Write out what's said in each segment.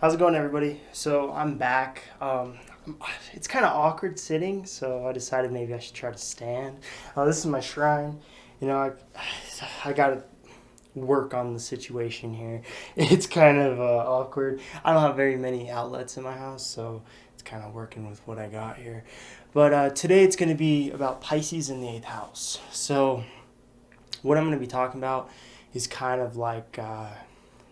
How's it going, everybody? So I'm back. It's kind of awkward sitting, so I decided maybe I should try to stand. This is my shrine. I gotta work on the situation here. It's kind of awkward. I don't have very many outlets in my house, so it's kind of working with what I got here. But today it's going to be about Pisces in the eighth house. So what I'm going to be talking about is kind of like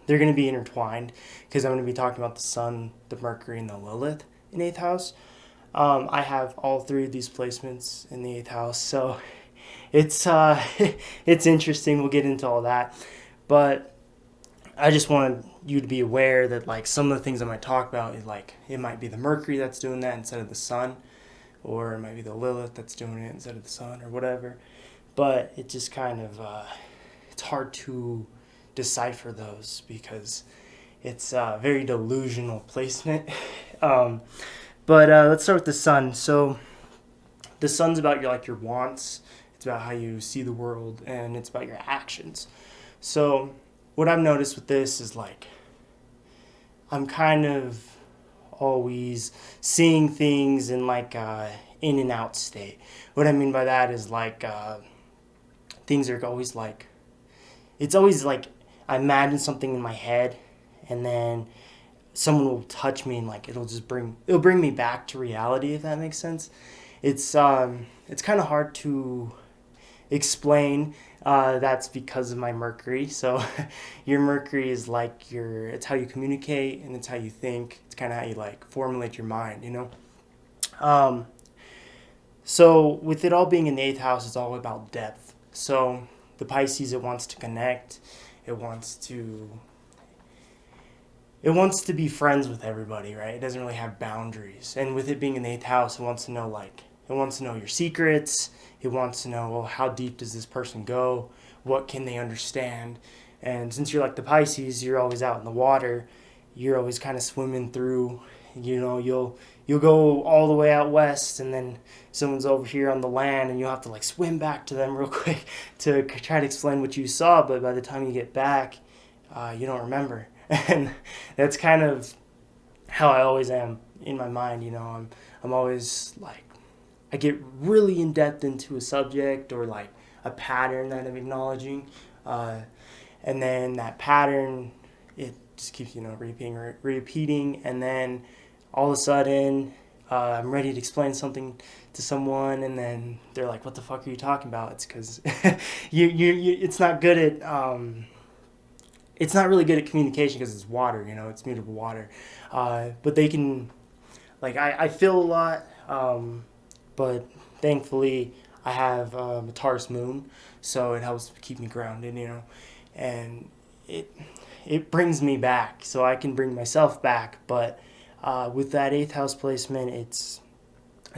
they're going to be intertwined because I'm going to be talking about the Sun, the Mercury, and the Lilith in eighth house. I have all three of these placements in the eighth house, so it's it's interesting. We'll get into all that, but I just wanted you to be aware that like some of the things I might talk about is like it might be the Mercury that's doing that instead of the Sun, or it might be the Lilith that's doing it instead of the Sun, or whatever. But it just kind of it's hard to decipher those because it's a very delusional placement. um, but let's start with the Sun. So the Sun's about your wants. It's about how you see the world, and it's about your actions. So what I've noticed with this is like I'm kind of always seeing things in like in and out state. What I mean by that is like things are always like it's always like I imagine something in my head, and then someone will touch me, and like it'll bring me back to reality, if that makes sense. It's kind of hard to explain. That's because of my Mercury. So your Mercury is like it's how you communicate, and it's how you think. It's kind of how you like formulate your mind. Um, so with it all being in the eighth house, it's all about depth. So the Pisces, it wants to connect. It wants to it wants to be friends with everybody, right? It doesn't really have boundaries. And with it being in the eighth house, it wants to know your secrets. It wants to know, well, how deep does this person go? What can they understand? And since you're like the Pisces, you're always out in the water. You're always kind of swimming through. You'll go all the way out west, and then someone's over here on the land, and you'll have to like swim back to them real quick to try to explain what you saw. But by the time you get back, you don't remember. And that's kind of how I always am in my mind. I'm always like I get really in depth into a subject or like a pattern that I'm acknowledging, uh, and then that pattern it just keeps repeating, and then all of a sudden I'm ready to explain something to someone, and then they're like, "What the fuck are you talking about?" It's because it's not good at it's not really good at communication because it's water, it's mutable water. But they can, like, I feel a lot, but thankfully I have a Taurus moon, so it helps keep me grounded, and it it brings me back, so I can bring myself back. But with that eighth house placement, it's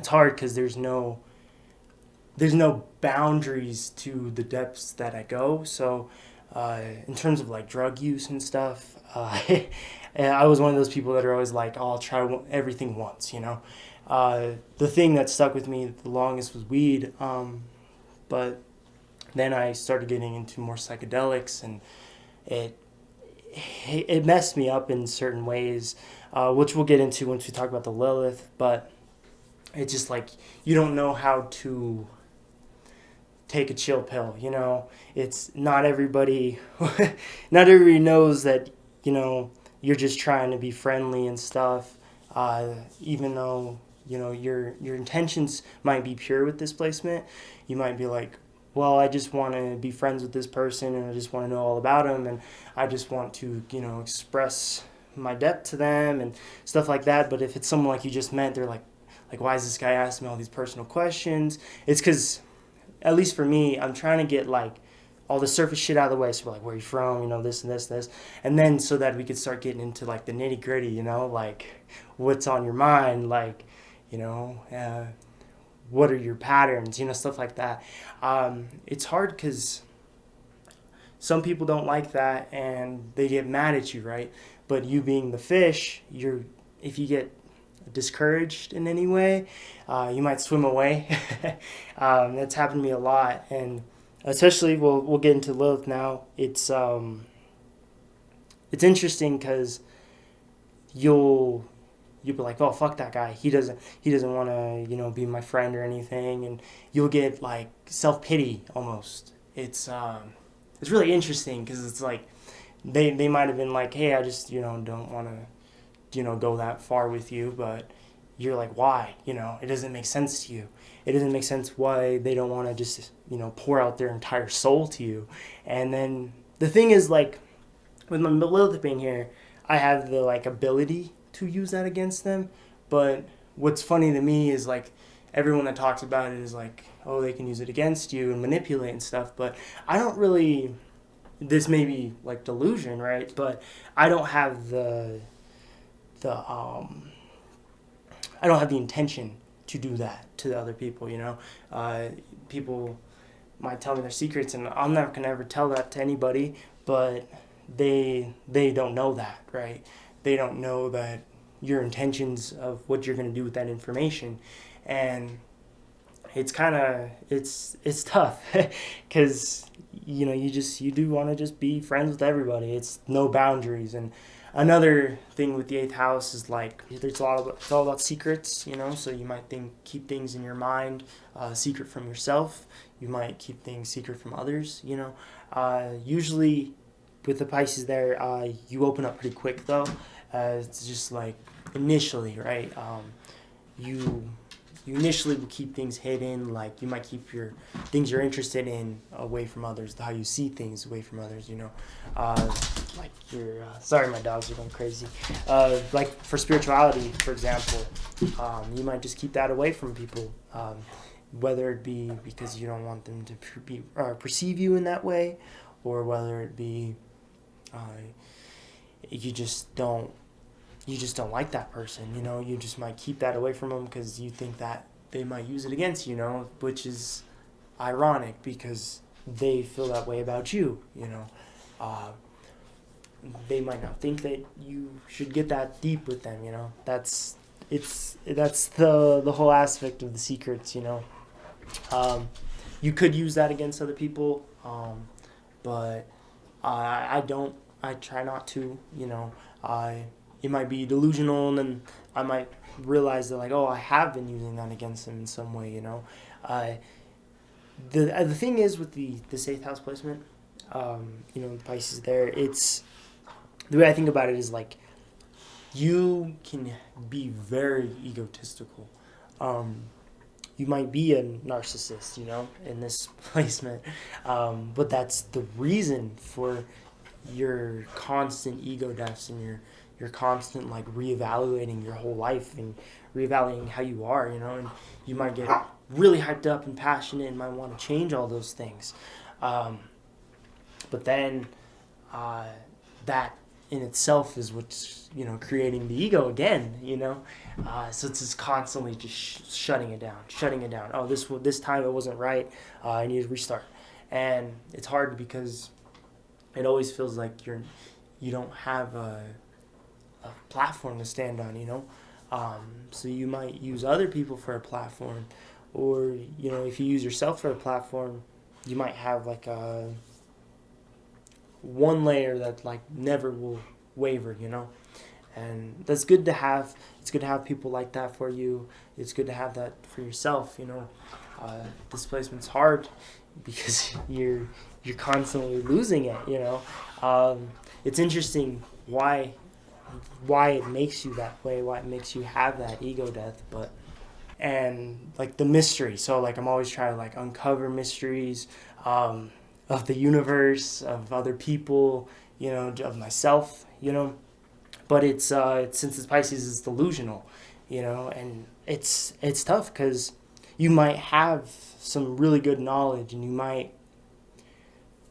hard because there's no boundaries to the depths that I go. So, in terms of like drug use and stuff, I was one of those people that are always like, oh, I'll try everything once. The thing that stuck with me the longest was weed, but then I started getting into more psychedelics, and it it messed me up in certain ways, which we'll get into once we talk about the Lilith. But it's just like you don't know how to take a chill pill. It's not everybody. Not everybody knows that you're just trying to be friendly and stuff. Even though your intentions might be pure with this placement, you might be like, well, I just want to be friends with this person, and I just want to know all about them, and I just want to express my depth to them and stuff like that. But if it's someone like you just met, they're like, why is this guy asking me all these personal questions? It's because, at least for me, I'm trying to get like all the surface shit out of the way. So we're like, where are you from? This and this and this. And then so that we could start getting into like the nitty gritty, like what's on your mind, like, what are your patterns, stuff like that. It's hard because some people don't like that and they get mad at you, right? But you being the fish, if you get discouraged in any way, you might swim away. That's happened to me a lot, and especially we'll get into Lilith now. It's interesting because you'll you'll be like, oh, fuck that guy. He doesn't want to, be my friend or anything, and you'll get like self pity almost. It's really interesting because it's like they might have been like, hey, I just don't want to go that far with you, but you're like, why? It doesn't make sense to you. It doesn't make sense why they don't want to just pour out their entire soul to you. And then the thing is, like, with my Lilith being here, I have the like ability to use that against them. But what's funny to me is like everyone that talks about it is like, oh, they can use it against you and manipulate and stuff. But I don't really. This may be like delusion, right? But I don't have the I don't have the intention to do that to the other people. People might tell me their secrets, and I'm not gonna ever tell that to anybody. But they don't know that, right? They don't know that your intentions of what you're gonna do with that information, and it's tough because you do want to just be friends with everybody. It's no boundaries. And another thing with the eighth house is like it's all about secrets. So you might keep things in your mind, secret from yourself. You might keep things secret from others. Usually with the Pisces there, you open up pretty quick though. It's just like initially, right? You initially will keep things hidden. Like you might keep your things you're interested in away from others. How you see things away from others. Like your sorry, my dogs are going crazy. Like for spirituality, for example, you might just keep that away from people. Whether it be because you don't want them to perceive you in that way, or whether it be you just don't like that person. You just might keep that away from them because you think that they might use it against you. Which is ironic because they feel that way about you. Uh, they might not think that you should get that deep with them. That's the whole aspect of the secrets. You could use that against other people, but I don't. I try not to. It might be delusional, and then I might realize that like, oh, I have been using that against them in some way. The thing is with the eighth house placement, Pisces there. It's the way I think about it is like you can be very egotistical. You might be a narcissist, in this placement, but that's the reason for your constant ego deaths and your constant like reevaluating your whole life and reevaluating how you are, and you might get really hyped up and passionate and might want to change all those things, but then that in itself is what's creating the ego again, so it's just constantly just shutting it down. Oh, this time it wasn't right. I need to restart, and it's hard because it always feels like you don't have a platform to stand on. So you might use other people for a platform, or if you use yourself for a platform, you might have like a one layer that like never will waver, and that's good to have. It's good to have people like that for you. It's good to have that for yourself. Displacement's hard because you're constantly losing it. It's interesting why it makes you that way, why it makes you have that ego death, but and like the mystery. So like I'm always trying to like uncover mysteries of the universe, of other people, of myself, But it's since it's Pisces, it's delusional, and it's tough because you might have some really good knowledge, and you might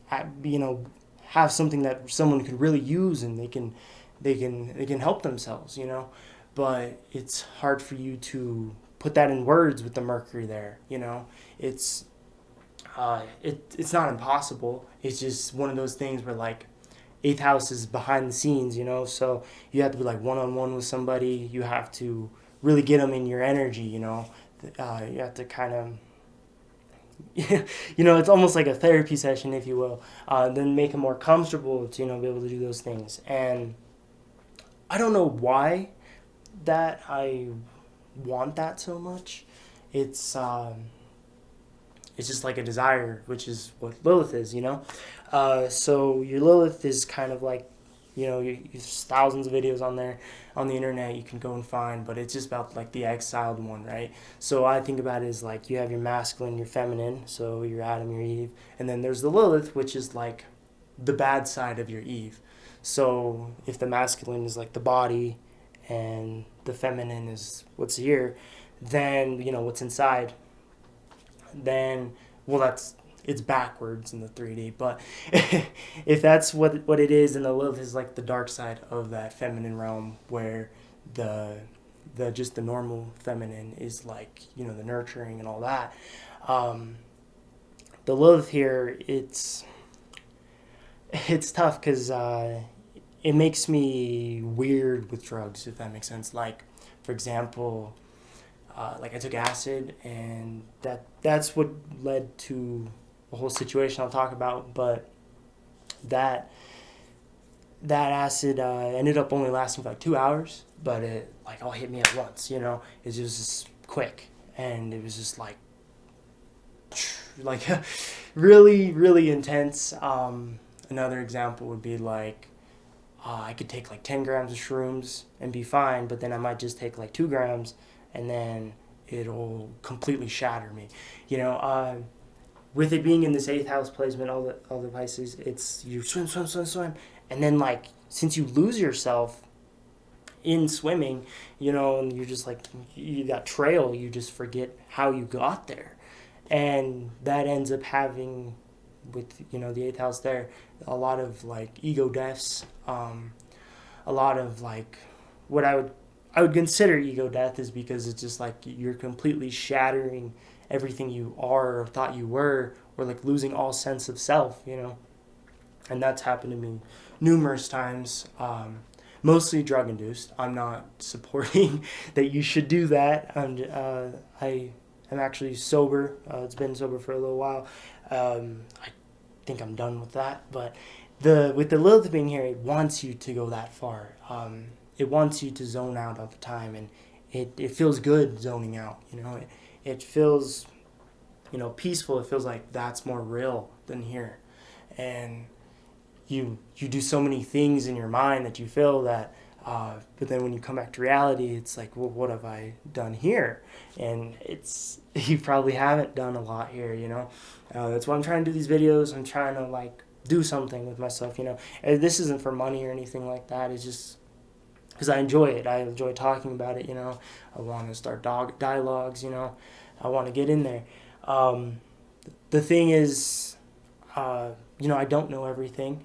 have something that someone could really use, and they can help themselves, But it's hard for you to put that in words with the Mercury there, It's it's not impossible. It's just one of those things where like eighth house is behind the scenes, So you have to be like one on one with somebody. You have to really get them in your energy, You have to kind of, it's almost like a therapy session, if you will. Then make them more comfortable to be able to do those things. And I don't know why that I want that so much. It's it's just like a desire, which is what Lilith is, you know. So your Lilith is kind of like, there's thousands of videos on there on the internet you can go and find, but it's just about like the exiled one, right? So I think about it as like you have your masculine, your feminine, so your Adam, your Eve, and then there's the Lilith, which is like the bad side of your Eve. So if the masculine is like the body and the feminine is what's here, then what's inside, then well, that's it's backwards in the 3D. But if that's what it is, then the Lilith is like the dark side of that feminine realm, where the just the normal feminine is like the nurturing and all that. Um, the Lilith here, it's tough because it makes me weird with drugs, if that makes sense. Like, for example, like I took acid, and that's what led to a whole situation I'll talk about. But that that acid ended up only lasting for like 2 hours, but it like all hit me at once. It was just quick, and it was just like really really intense. Another example would be like I could take like 10 grams of shrooms and be fine, but then I might just take like 2 grams, and then it'll completely shatter me. You know, with it being in this eighth house placement, all the Pisces, it's you swim, and then like since you lose yourself in swimming, and you're just like you got trail, you just forget how you got there, and that ends up having with the eighth house there a lot of like ego deaths, a lot of like what I would consider ego death is because it's just like you're completely shattering everything you are or thought you were, or like losing all sense of self, and that's happened to me numerous times. Mostly drug induced. I'm not supporting that you should do that. I am actually sober. It's been sober for a little while. I think I'm done with that. But with the Lilith being here, it wants you to go that far. It wants you to zone out all the time, and it feels good zoning out. It feels peaceful. It feels like that's more real than here, and you do so many things in your mind that you feel that. But then when you come back to reality, it's like, well, what have I done here? And it's you probably haven't done a lot here. That's why I'm trying to do these videos. I'm trying to like do something with myself. And this isn't for money or anything like that. It's just because I enjoy it. I enjoy talking about it. I want to start dialogues. I want to get in there. The thing is, I don't know everything.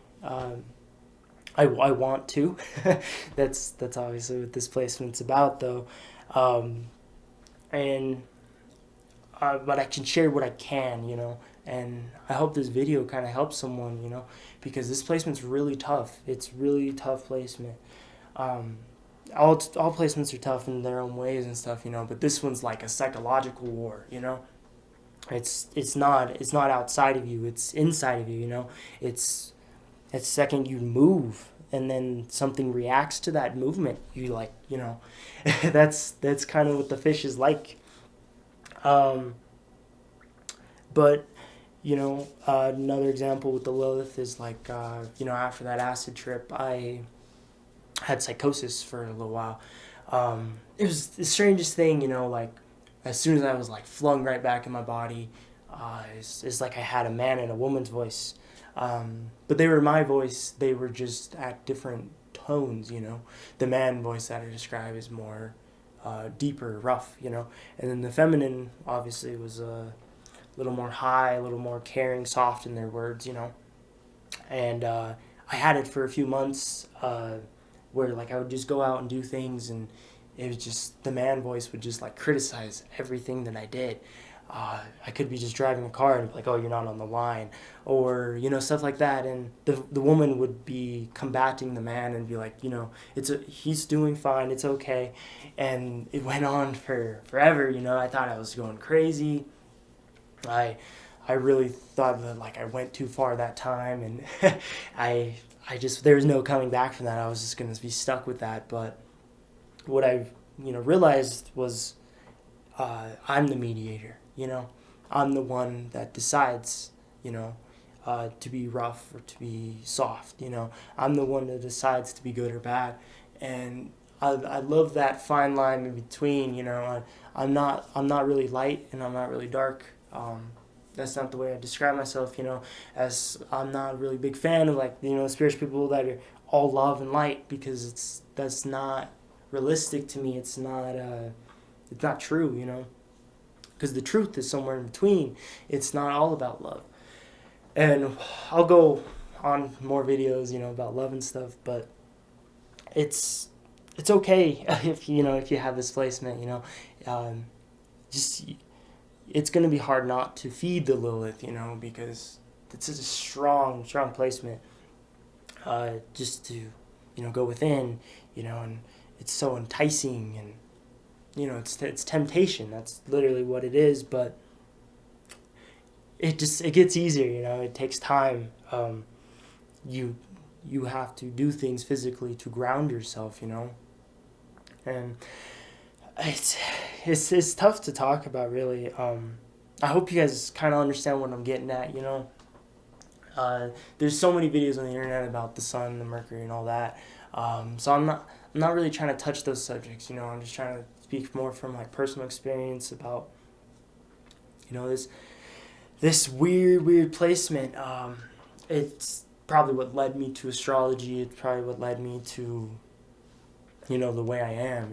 I want to. that's obviously what this placement's about, though, and but I can share what I can, and I hope this video kind of helps someone, because this placement's really tough. It's really tough placement. All placements are tough in their own ways and stuff, but this one's like a psychological war, It's not outside of you. It's inside of you. It's second you move and then something reacts to that movement. You like that's kind of what the fish is like. But another example with the Lilith is like after that acid trip, I had psychosis for a little while. It was the strangest thing, like as soon as I was like flung right back in my body, it's like I had a man and a woman's voice. But they were my voice. They were just at different tones, The man voice that I describe is more deeper, rough, And then the feminine, obviously, was a little more high, a little more caring, soft in their words, And I had it for a few months where, like, I would just go out and do things, and it was just, the man voice would just, like, criticize everything that I did. I could be just driving a car and be like, oh, you're not on the line, or stuff like that, and the woman would be combating the man and be like, he's doing fine, it's okay, and it went on for forever. I thought I was going crazy. I really thought that like I went too far that time, and I there was no coming back from that. I was just gonna be stuck with that. But what I realized was I'm the mediator. I'm the one that decides. To be rough or to be soft. I'm the one that decides to be good or bad, and I love that fine line in between. I'm not really light and I'm not really dark. That's not the way I describe myself. As I'm not a really big fan of like spiritual people that are all love and light, because that's not realistic to me. It's not true. Because the truth is somewhere in between. It's not all about love. And I'll go on more videos, about love and stuff. But it's okay if you have this placement. Just it's gonna be hard not to feed the Lilith, because it's a strong placement. Just to go within, and it's so enticing, and it's temptation. That's literally what it is. But it gets easier. It takes time. You have to do things physically to ground yourself. And it's tough to talk about, really. I hope you guys kind of understand what I'm getting at. There's so many videos on the internet about the sun, the Mercury, and all that. So I'm not really trying to touch those subjects. I'm just trying to speak more from my personal experience about this weird placement. It's probably what led me to astrology. It's probably what led me to the way I am.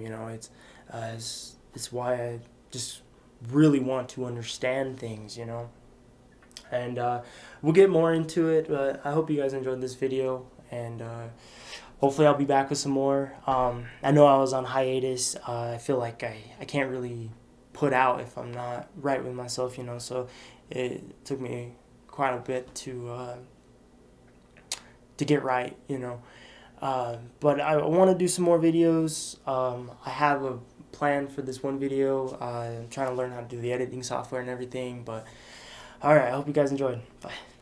It's why I just really want to understand things. And we'll get more into it. But I hope you guys enjoyed this video, and hopefully I'll be back with some more. I know I was on hiatus. I feel like I can't really put out if I'm not right with myself. So it took me quite a bit to get right. But I want to do some more videos. I have a plan for this one video. I'm trying to learn how to do the editing software and everything. But alright, I hope you guys enjoyed. Bye.